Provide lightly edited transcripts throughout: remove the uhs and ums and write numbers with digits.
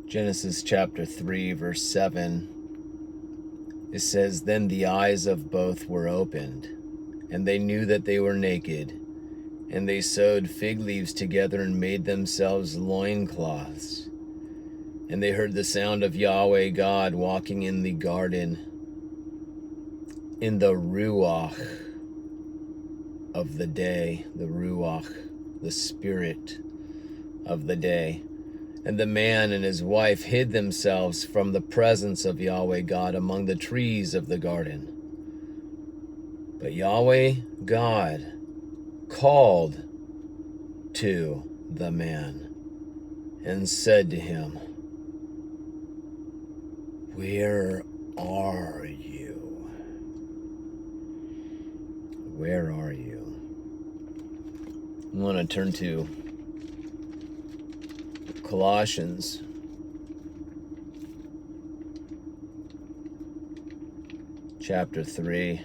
Genesis chapter 3, verse 7, it says, "Then the eyes of both were opened, and they knew that they were naked, and they sewed fig leaves together and made themselves loincloths. And they heard the sound of Yahweh God walking in the garden in the ruach of the day," the ruach, the spirit of the day. "And the man and his wife hid themselves from the presence of Yahweh God among the trees of the garden. But Yahweh God called to the man and said to him, 'Where are you? Where are you?'" I want to turn to Colossians chapter 3.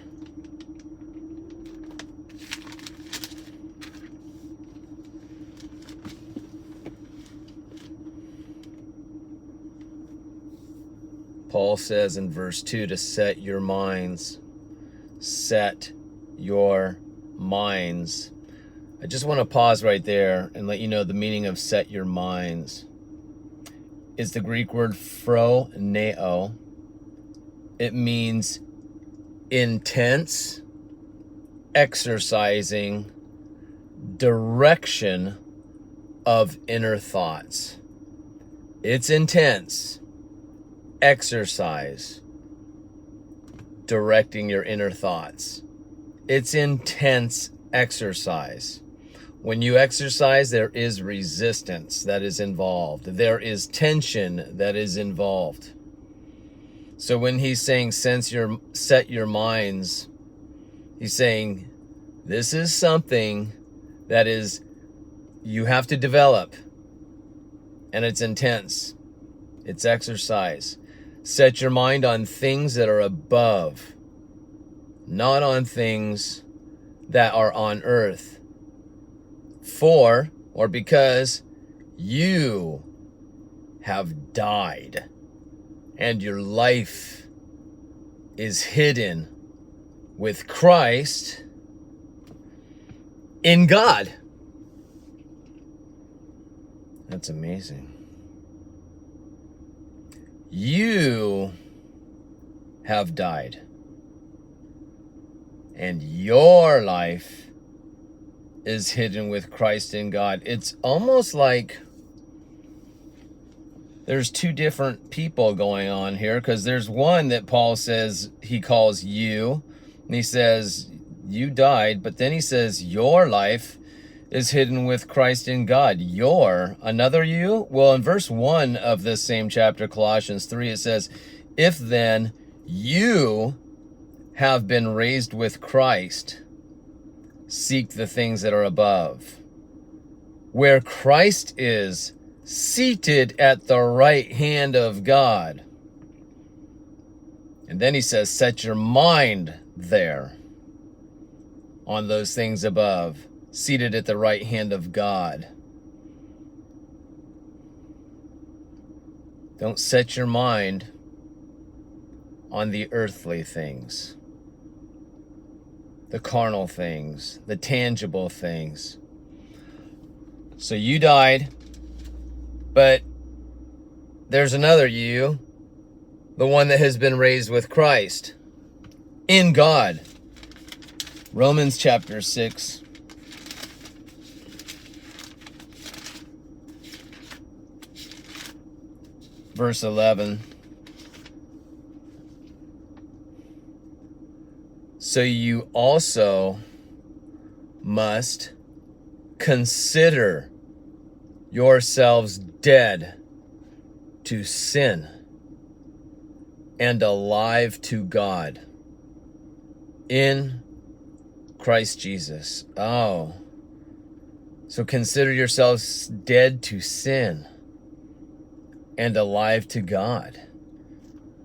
Paul says in verse 2 to set your minds. Set your minds. I just want to pause right there and let you know the meaning of set your minds. It's the Greek word phroneo. It means intense, exercising, direction of inner thoughts. It's intense, exercise, directing your inner thoughts. It's intense exercise. When you exercise, there is resistance that is involved. There is tension that is involved. So when he's saying set your minds, he's saying this is something that is you have to develop, and it's intense. It's exercise. Set your mind on things that are above, not on things that are on earth. For, or because, you have died, and your life is hidden with Christ in God. That's amazing. You have died, and your life is hidden with Christ in God. It's almost like there's two different people going on here, because there's one that Paul says he calls you, and he says you died, but then he says your life is hidden with Christ in God. Another you? Well, in verse 1 of this same chapter, Colossians 3, it says, "If then you have been raised with Christ, seek the things that are above, where Christ is seated at the right hand of God." And then he says, set your mind there on those things above, seated at the right hand of God. Don't set your mind on the earthly things, the carnal things, the tangible things. So you died, but there's another you, the one that has been raised with Christ in God. Romans chapter 6. Verse 11. "So you also must consider yourselves dead to sin and alive to God in Christ Jesus." Oh, so consider yourselves dead to sin and alive to God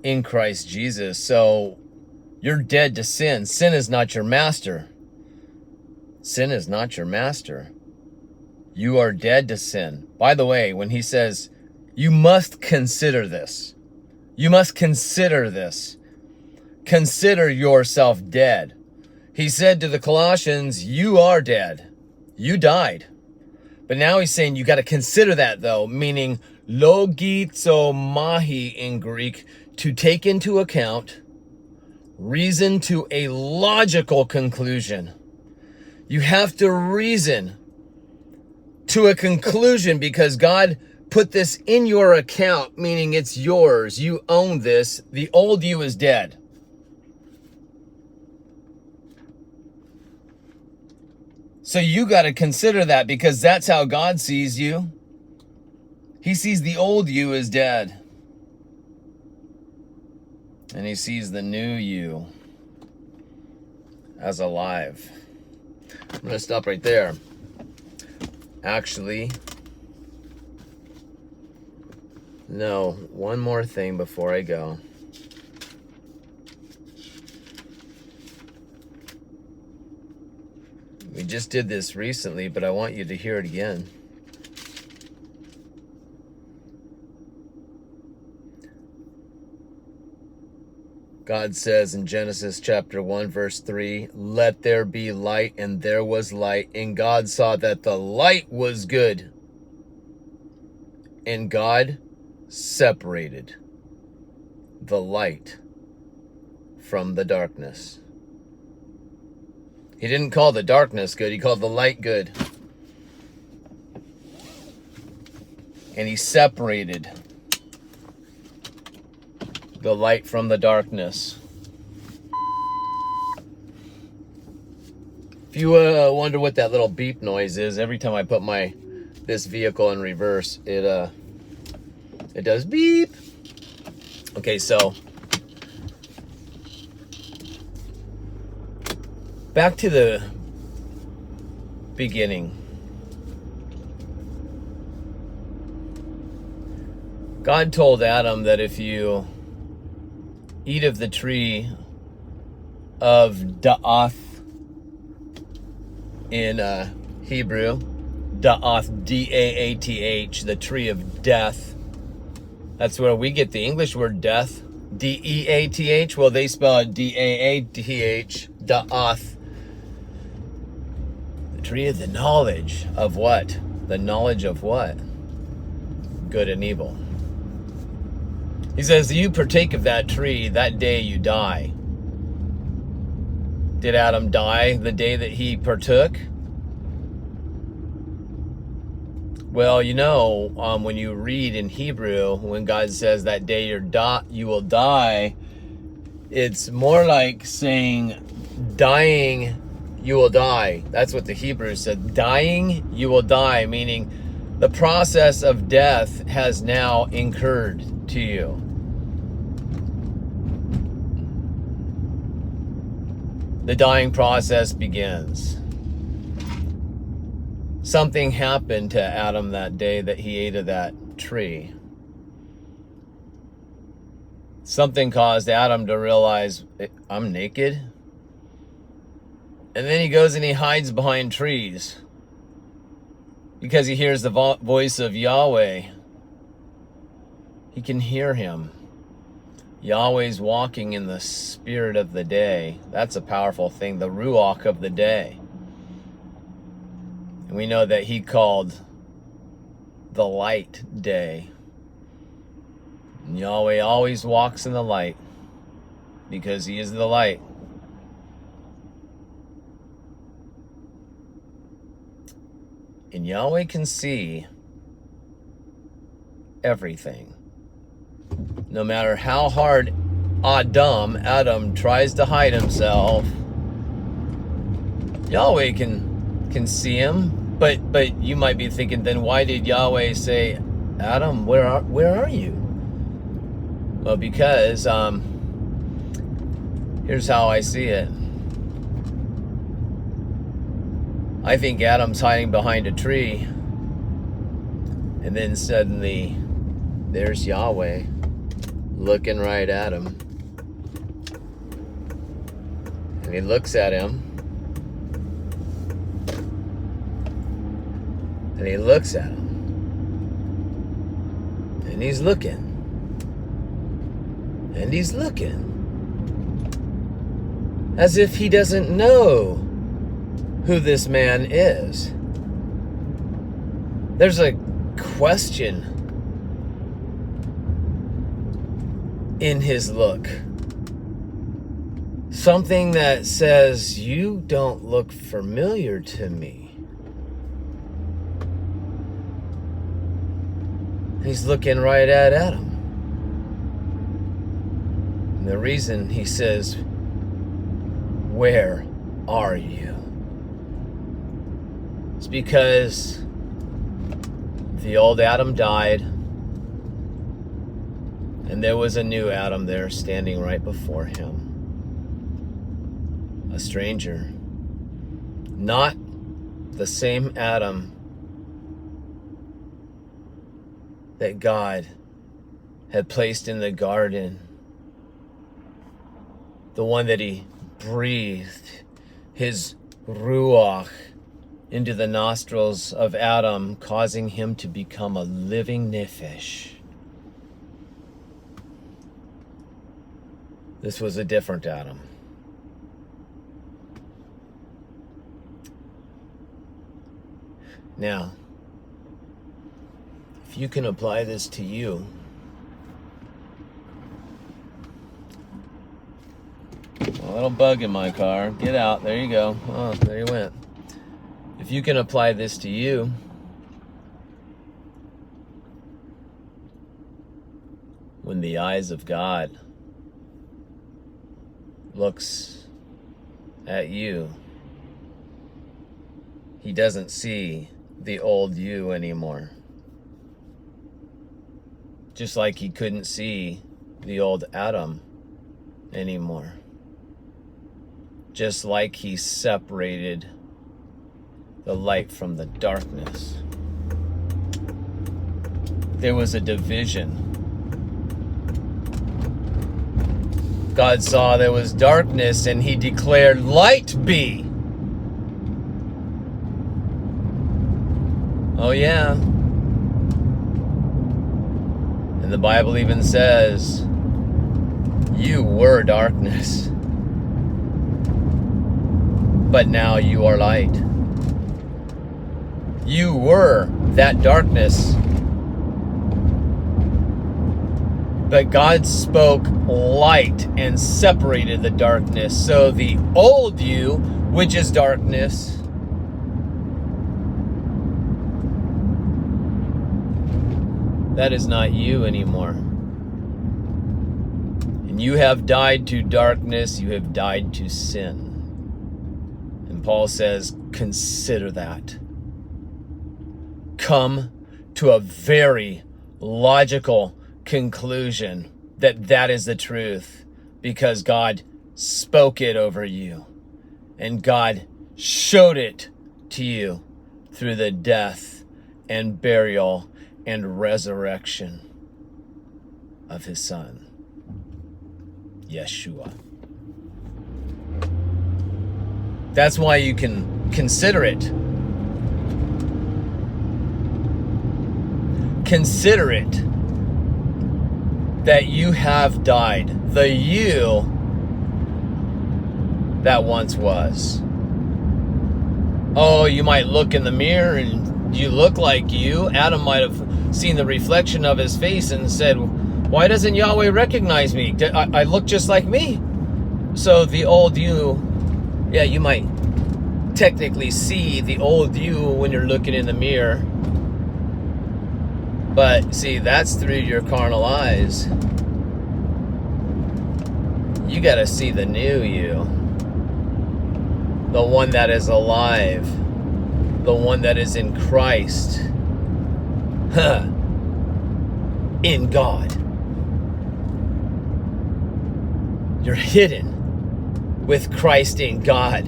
in Christ Jesus. So you're dead to sin. Sin is not your master. Sin is not your master. You are dead to sin. By the way, when he says You must consider this. You must consider this. Consider yourself dead. He said to the Colossians, you are dead. You died. But now he's saying you got to consider that, though, meaning logizomai in Greek, to take into account, reason to a logical conclusion. You have to reason to a conclusion because God put this in your account, meaning it's yours. You own this. The old you is dead. So you got to consider that because that's how God sees you. He sees the old you as dead. And he sees the new you as alive. I'm going to stop right there. Actually, no, one more thing before I go. We just did this recently, but I want you to hear it again. God says in Genesis chapter 1, verse 3, let there be light, and there was light. And God saw that the light was good. And God separated the light from the darkness. He didn't call the darkness good. He called the light good. And he separated the light from the darkness. If you wonder what that little beep noise is, every time I put this vehicle in reverse, it does beep. Okay, so back to the beginning. God told Adam that if you eat of the tree of da'ath in Hebrew, da'ath, D-A-A-T-H, the tree of death. That's where we get the English word death, D-E-A-T-H. Well, they spell it D-A-A-T-H, da'ath. The tree of the knowledge of what? The knowledge of what? Good and evil. He says, you partake of that tree, that day you die. Did Adam die the day that he partook? Well, you know, when you read in Hebrew, when God says that day you will die, it's more like saying dying, you will die. That's what the Hebrew said. Dying, you will die, meaning the process of death has now incurred to you. The dying process begins. Something happened to Adam that day that he ate of that tree. Something caused Adam to realize, I'm naked. And then he goes and he hides behind trees because he hears the voice of Yahweh. He can hear him. Yahweh's walking in the spirit of the day. That's a powerful thing, the ruach of the day. And we know that he called the light day. And Yahweh always walks in the light because he is the light. And Yahweh can see everything. No matter how hard Adam tries to hide himself, Yahweh can see him. But you might be thinking, then why did Yahweh say, Adam, where are you? Well, because here's how I see it. I think Adam's hiding behind a tree, and then suddenly there's Yahweh looking right at him. And he looks at him. And he looks at him. And he's looking. And he's looking. As if he doesn't know who this man is. There's a question in his look. Something that says, you don't look familiar to me. He's looking right at Adam. And the reason he says, where are you? It's because the old Adam died, and there was a new Adam there standing right before him. A stranger. Not the same Adam that God had placed in the garden. The one that he breathed his ruach into the nostrils of Adam, causing him to become a living nephesh. This was a different Adam. Now, if you can apply this to you, a little bug in my car. Get out. There you go. Oh, there you went. If you can apply this to you, when the eyes of God looks at you, he doesn't see the old you anymore. Just like he couldn't see the old Adam anymore. Just like he separated the light from the darkness. There was a division. God saw there was darkness and he declared, light be. Oh yeah. And the Bible even says, you were darkness, but now you are light. You were that darkness, but God spoke light and separated the darkness. So the old you, which is darkness, that is not you anymore. And you have died to darkness, you have died to sin. And Paul says, consider that. Come to a very logical conclusion that that is the truth, because God spoke it over you and God showed it to you through the death and burial and resurrection of his son, Yeshua. That's why you can consider it. Consider it that you have died, the you that once was. Oh, you might look in the mirror and you look like you. Adam might have seen the reflection of his face and said, why doesn't Yahweh recognize me? I look just like me. So the old you, yeah, you might technically see the old you when you're looking in the mirror. But see, that's through your carnal eyes. You gotta see the new you. The one that is alive. The one that is in Christ. In God. You're hidden with Christ in God.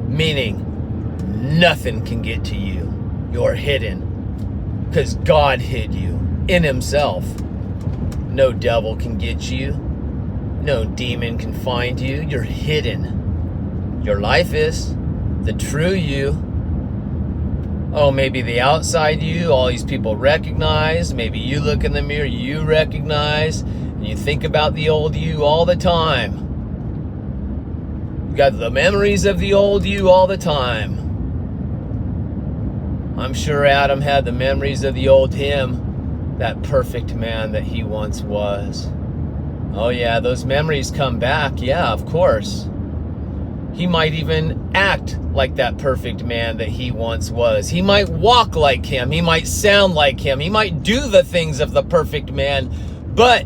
Meaning, nothing can get to you. You're hidden. Because God hid you in himself. No devil can get you. No demon can find you. You're hidden. Your life is the true you. Oh, maybe the outside you, all these people recognize. Maybe you look in the mirror, you recognize. And you think about the old you all the time. You got the memories of the old you all the time. I'm sure Adam had the memories of the old him, that perfect man that he once was. Oh yeah, those memories come back. Yeah, of course. He might even act like that perfect man that he once was. He might walk like him. He might sound like him. He might do the things of the perfect man. But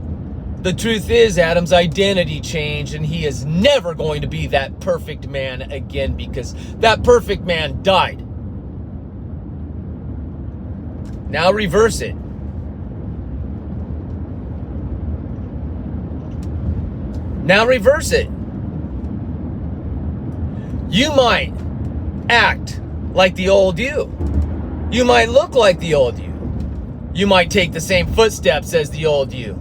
the truth is, Adam's identity changed, and he is never going to be that perfect man again, because that perfect man died. Now reverse it. Now reverse it. You might act like the old you. You might look like the old you. You might take the same footsteps as the old you.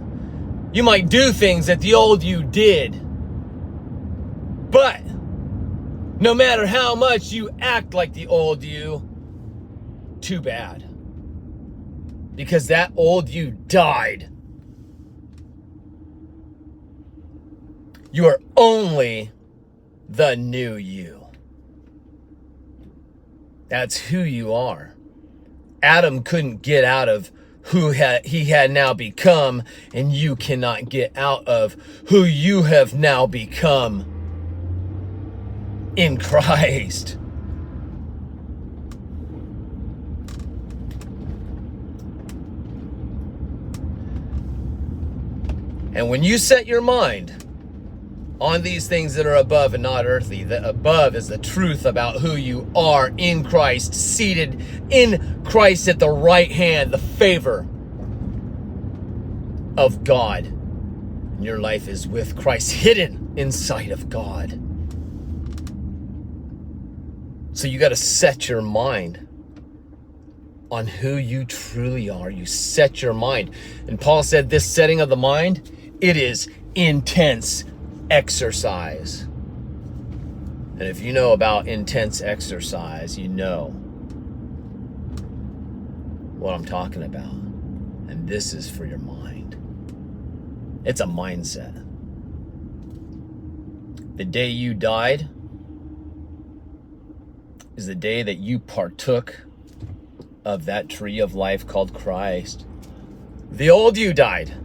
You might do things that the old you did. But no matter how much you act like the old you, too bad. Because that old you died. You are only the new you. That's who you are. Adam couldn't get out of who he had now become, and you cannot get out of who you have now become in Christ. And when you set your mind on these things that are above and not earthly, the above is the truth about who you are in Christ, seated in Christ at the right hand, the favor of God. And your life is with Christ, hidden inside of God. So you got to set your mind on who you truly are. You set your mind. And Paul said this setting of the mind, it is intense exercise. And if you know about intense exercise, you know what I'm talking about. And this is for your mind. It's a mindset. The day you died is the day that you partook of that tree of life called Christ. The old you died,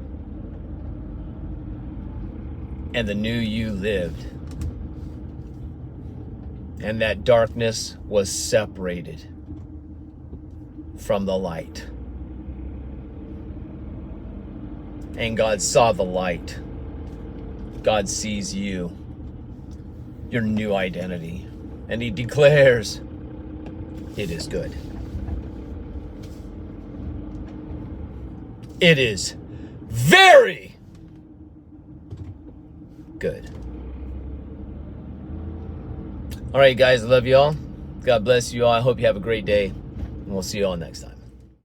and the new you lived. And that darkness was separated from the light. And God saw the light. God sees you, your new identity. And he declares, it is good. It is very good. All right, guys, I love you all. God bless you all. I hope you have a great day, and we'll see you all next time.